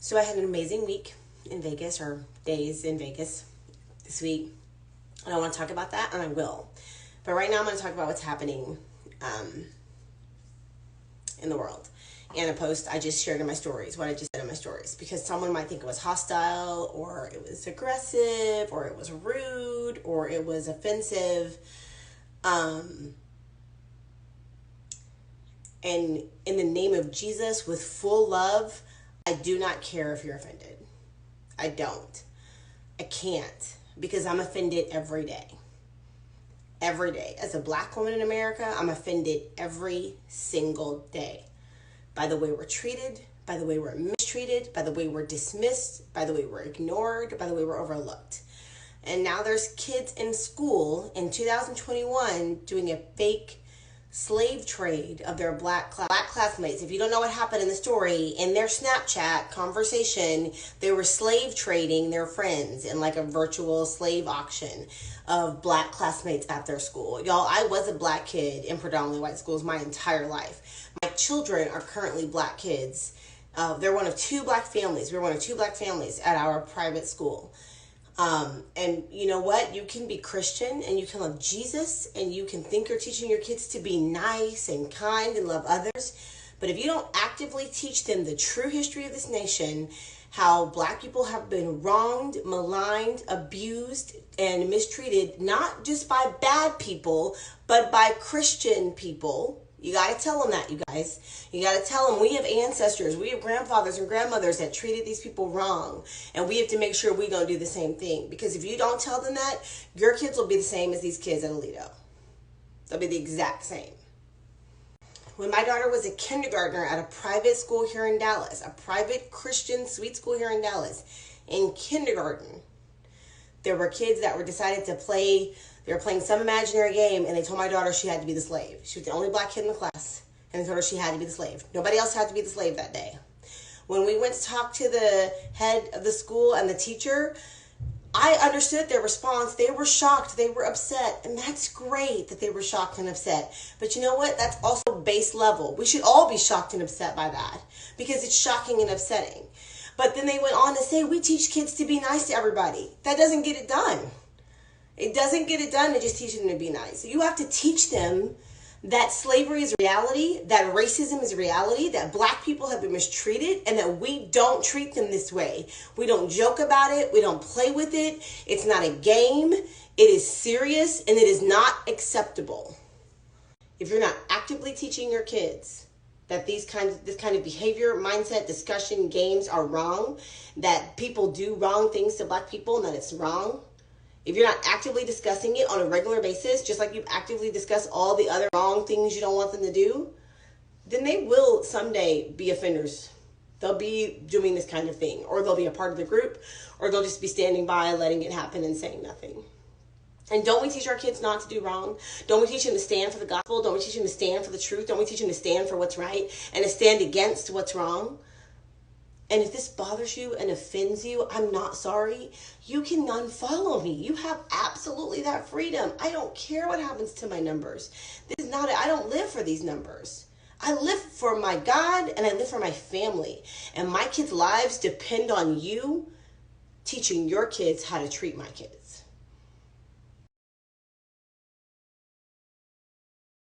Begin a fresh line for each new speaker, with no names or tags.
So I had an amazing week in Vegas, or days in Vegas this week. And I want to talk about that, and I will. But right now I'm going to talk about what's happening um, in the world. And a post I just shared in my stories, what I just said in my stories. Because someone might think it was hostile, or it was aggressive, or it was rude, or it was offensive. Um, and in the name of Jesus, with full love, I do not care if you're offended. I don't. I can't, because I'm offended every day. Every day. As a black woman in America, I'm offended every single day by the way we're treated, by the way we're mistreated, by the way we're dismissed, by the way we're ignored, by the way we're overlooked. And now there's kids in school in 2021 doing a fake slave trade of their black classmates. If you don't know what happened in the story, in their Snapchat conversation, they were slave trading their friends in like a virtual slave auction of black classmates at their school. Y'all, I was a black kid in predominantly white schools my entire life. My children are currently black kids. They're one of two black families. We're one of two black families at our private school. And you know what? You can be Christian and you can love Jesus and you can think you're teaching your kids to be nice and kind and love others. But if you don't actively teach them the true history of this nation, how black people have been wronged, maligned, abused, and mistreated, not just by bad people, but by Christian people. You got to tell them that, you guys. You got to tell them we have ancestors, we have grandfathers and grandmothers that treated these people wrong. And we have to make sure we don't do the same thing. Because if you don't tell them that, your kids will be the same as these kids at Alito. They'll be the exact same. When my daughter was a kindergartner at a private school here in Dallas, a private Christian sweet school here in Dallas, in kindergarten, there were kids that were decided to play. They were playing some imaginary game, and they told my daughter she had to be the slave. She was the only black kid in the class, and they told her she had to be the slave. Nobody else had to be the slave that day. When we went to talk to the head of the school and the teacher, I understood their response. They were shocked. They were upset. And that's great that they were shocked and upset. But you know what? That's also base level. We should all be shocked and upset by that because it's shocking and upsetting. But then they went on to say, we teach kids to be nice to everybody. That doesn't get it done. It doesn't get it done to just teach them to be nice. You have to teach them that slavery is reality, that racism is reality, that black people have been mistreated, and that we don't treat them this way. We don't joke about it. We don't play with it. It's not a game. It is serious, and it is not acceptable. If you're not actively teaching your kids that this kind of behavior, mindset, discussion, games are wrong, that people do wrong things to black people, and that it's wrong, if you're not actively discussing it on a regular basis, just like you actively discuss all the other wrong things you don't want them to do, then they will someday be offenders. They'll be doing this kind of thing, or they'll be a part of the group, or they'll just be standing by letting it happen and saying nothing. And don't we teach our kids not to do wrong? Don't we teach them to stand for the gospel? Don't we teach them to stand for the truth? Don't we teach them to stand for what's right and to stand against what's wrong? And if this bothers you and offends you, I'm not sorry. You can unfollow me. You have absolutely that freedom. I don't care what happens to my numbers. This is not, I don't live for these numbers. I live for my God and I live for my family. And my kids' lives depend on you teaching your kids how to treat my kids.